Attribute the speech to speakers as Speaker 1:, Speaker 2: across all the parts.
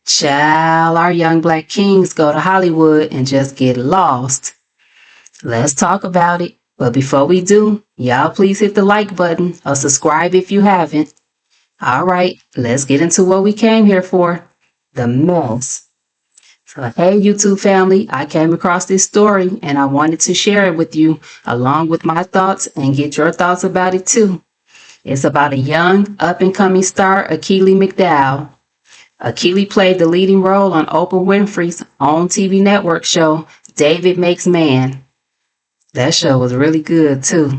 Speaker 1: Child, our young black kings go to Hollywood and just get lost. Let's talk about it. But before we do, y'all please hit the like button or subscribe if you haven't. All right, let's get into what we came here for. The mess. So, hey, YouTube family, I came across this story and I wanted to share it with you along with my thoughts and get your thoughts about it too. It's about a young, up-and-coming star, Akili McDowell. Akili played the leading role on Oprah Winfrey's own TV network show, David Makes Man. That show was really good too.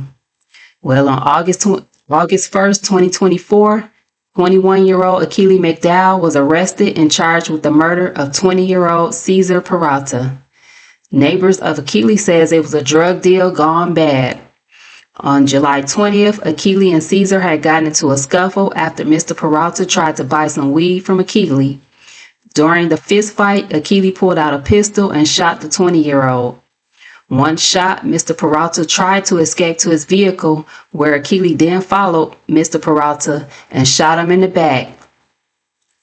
Speaker 1: Well, on August 1st, 2024, 21-year-old Akili McDowell was arrested and charged with the murder of 20-year-old Cesar Peralta. Neighbors of Akili says it was a drug deal gone bad. On July 20th, Akili and Cesar had gotten into a scuffle after Mr. Peralta tried to buy some weed from Akili. During the fist fight, Akili pulled out a pistol and shot the 20-year-old. One shot, Mr. Peralta tried to escape to his vehicle, where Akili then followed Mr. Peralta and shot him in the back.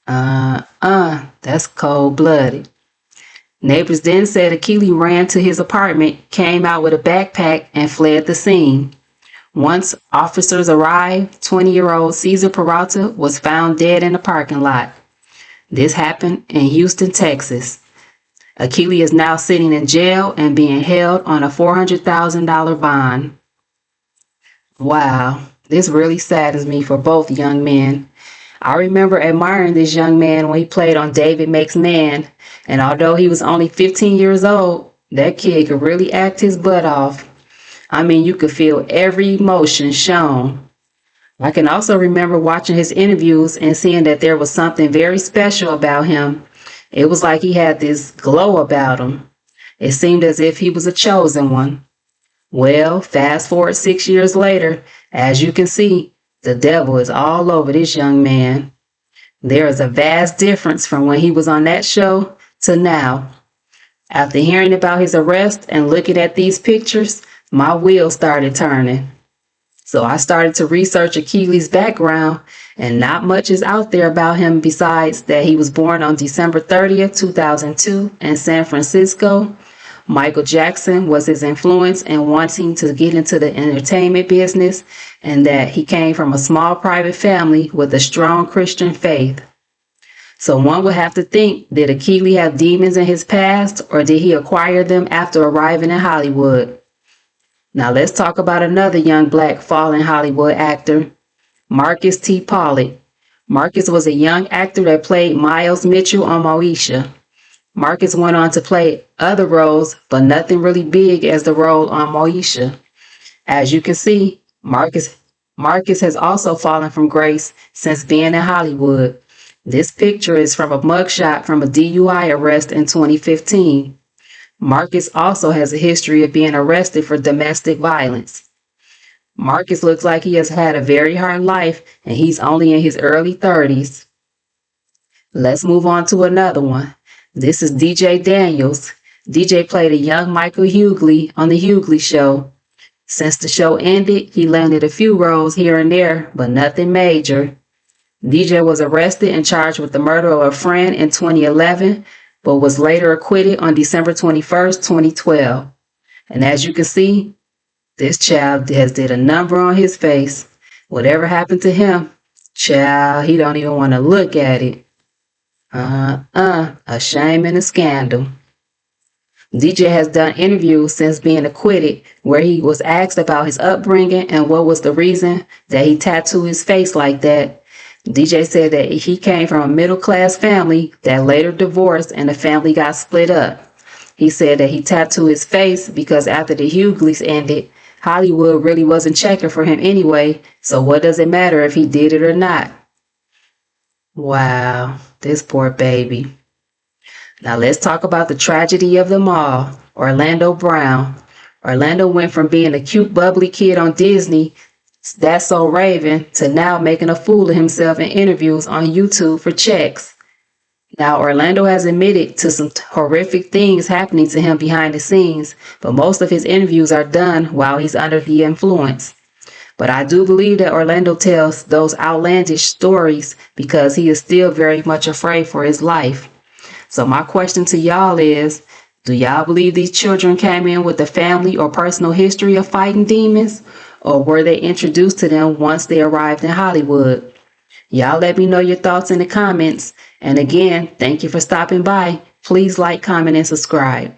Speaker 1: That's cold-blooded. Neighbors then said Akili ran to his apartment, came out with a backpack, and fled the scene. Once officers arrived, 20-year-old Cesar Peralta was found dead in a parking lot. This happened in Houston, Texas. Akili is now sitting in jail and being held on a $400,000 bond. Wow, this really saddens me for both young men. I remember admiring this young man when he played on David Makes Man, and although he was only 15 years old, that kid could really act his butt off. I mean, you could feel every emotion shown. I can also remember watching his interviews and seeing that there was something very special about him. It was like he had this glow about him. It seemed as if he was a chosen one. Well, fast forward 6 years later, as you can see, the devil is all over this young man. There is a vast difference from when he was on that show to now. After hearing about his arrest and looking at these pictures, my wheels started turning. So I started to research Akili's background, and not much is out there about him besides that he was born on December 30th, 2002 in San Francisco. Michael Jackson was his influence in wanting to get into the entertainment business, and that he came from a small private family with a strong Christian faith. So one would have to think, did Akili have demons in his past, or did he acquire them after arriving in Hollywood? Now let's talk about another young black fallen Hollywood actor, Marcus T. Pollitt. Marcus was a young actor that played Miles Mitchell on Moesha. Marcus went on to play other roles, but nothing really big as the role on Moesha. As you can see, Marcus has also fallen from grace since being in Hollywood. This picture is from a mugshot from a DUI arrest in 2015. Marcus also has a history of being arrested for domestic violence. Marcus looks like he has had a very hard life, and he's only in his early 30s. Let's move on to another one. This is DJ Daniels. DJ played a young Michael Hughley on The Hughley Show. Since the show ended, he landed a few roles here and there, but nothing major. DJ was arrested and charged with the murder of a friend in 2011, but was later acquitted on December 21st, 2012. And as you can see, this child has did a number on his face. Whatever happened to him, child, he don't even want to look at it. A shame and a scandal. DJ has done interviews since being acquitted where he was asked about his upbringing and what was the reason that he tattooed his face like that. DJ said that he came from a middle-class family that later divorced and the family got split up. He said that he tattooed his face because after the Hughleys ended, Hollywood really wasn't checking for him anyway, so what does it matter if he did it or not? Wow, this poor baby. Now let's talk about the tragedy of them all, Orlando Brown. Orlando went from being a cute, bubbly kid on Disney, That's So Raven, to now making a fool of himself in interviews on YouTube for checks. Now, Orlando has admitted to some horrific things happening to him behind the scenes, but most of his interviews are done while he's under the influence. But I do believe that Orlando tells those outlandish stories because he is still very much afraid for his life. So my question to y'all is, do y'all believe these children came in with a family or personal history of fighting demons? Or were they introduced to them once they arrived in Hollywood? Y'all let me know your thoughts in the comments. And again, thank you for stopping by. Please like, comment, and subscribe.